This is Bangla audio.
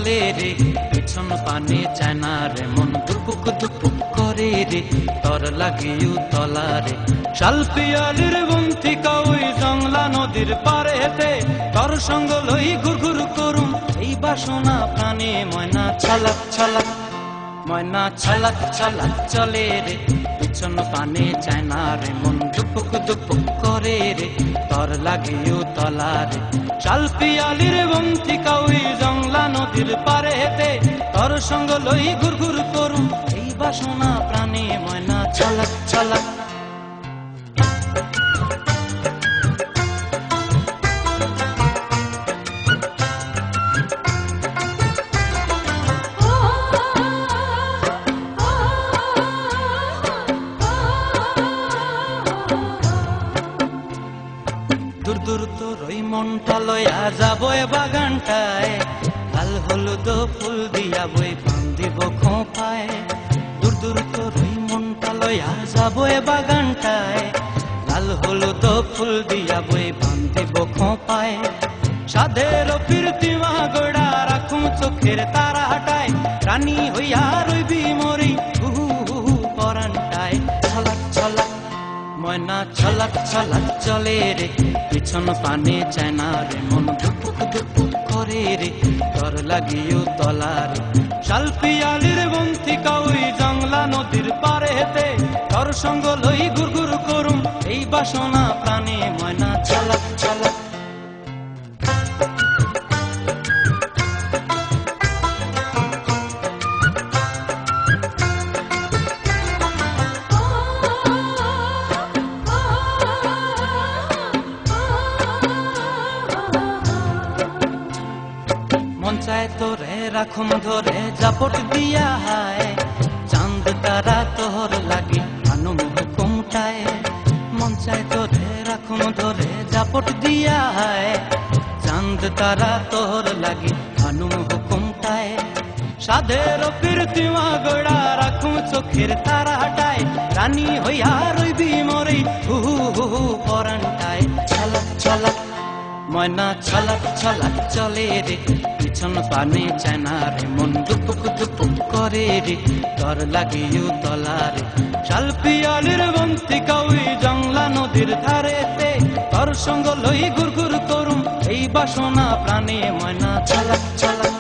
চলে রে, পিছন পানে চায় না রে, মন দুপুক দুপুক করে রে, তর লাগিও তলা রে। শাল পিয়ালির বন্তিকা ওই জংলা নদীর পারেতে, তর সঙ্গ লই ঘুর ঘুর করুম এই বাসনা প্রাণে। ময়না ছলাক ছলাক, ময়না ছলাক ছলাক চলে রে, পিছন পানে চায় না রে, মন দুপুক দুপুক করে রে, তর লাগিও তলা রে। শাল পিয়ালির বন্তিকা ওই জংলা নদীর পারেতে, তর সঙ্গ লই ঘুর ঘুর করুম এই বাসনা প্রাণে। ময়না ছলাক ছলাক। দূর দূর তোর ওই মনটা লয়া যাবো এ বাগানটায়, লাল হলুদ ফুল দিয়া বই বান্ধিব খোঁপায়। দূর দূর তোর ওই মনটা লয়া যাবো এ বাগানটায়, লাল হলুদ ফুল দিয়া বই বান্ধিব খোঁপায়। সাধের ফিরতিমা গোড়া রাখুম চোখের তারা হাটায়, রানী হইয়া রইবি মরি হুহু হুহু পরানটায়। ছলাক ছলাক, ময়না ছলাক ছলাক চলে রে, পিছন পানে চায় না রে, মন দুপুক দুপুক করে রে, তর লাগিও তলা রে। শাল পিয়ালির বন্তিকা ওই জংলা নদীর পারেতে, তর সঙ্গ লই ঘুর ঘুর করুম এই বাসনা প্রাণে। ময়না ছলাক ছলাক। মন চায় তোরে রাখুম ধরে জাপট দিয়া হায়, চাঁদ তারা তোর লাগি আনুম হুকুমটায়। মন চায় তোরে রাখুম ধরে জাপট দিয়া হায়, চাঁদ তারা তোর লাগি আনুম হুকুমটায়। সাধের ফিরতিমা গোড়া রাখুম চোখের তারা হাটায়, রানী হইয়া রইবি মরি হুহু হুহু পরানটায়। ছলাক ছলাক, ময়না ছলাক ছলাক চলে রে, পিছন পানে চায় না রে, মন দুপুক দুপুক করে রে, তর লাগিও তলা রে। শাল পিয়ালির বন্তিকা ওই জংলা নদীর ধারেতে, তর সঙ্গ লই ঘুর ঘুর করুম এই বাসনা প্রাণে। ময়না ছলাক ছলাক।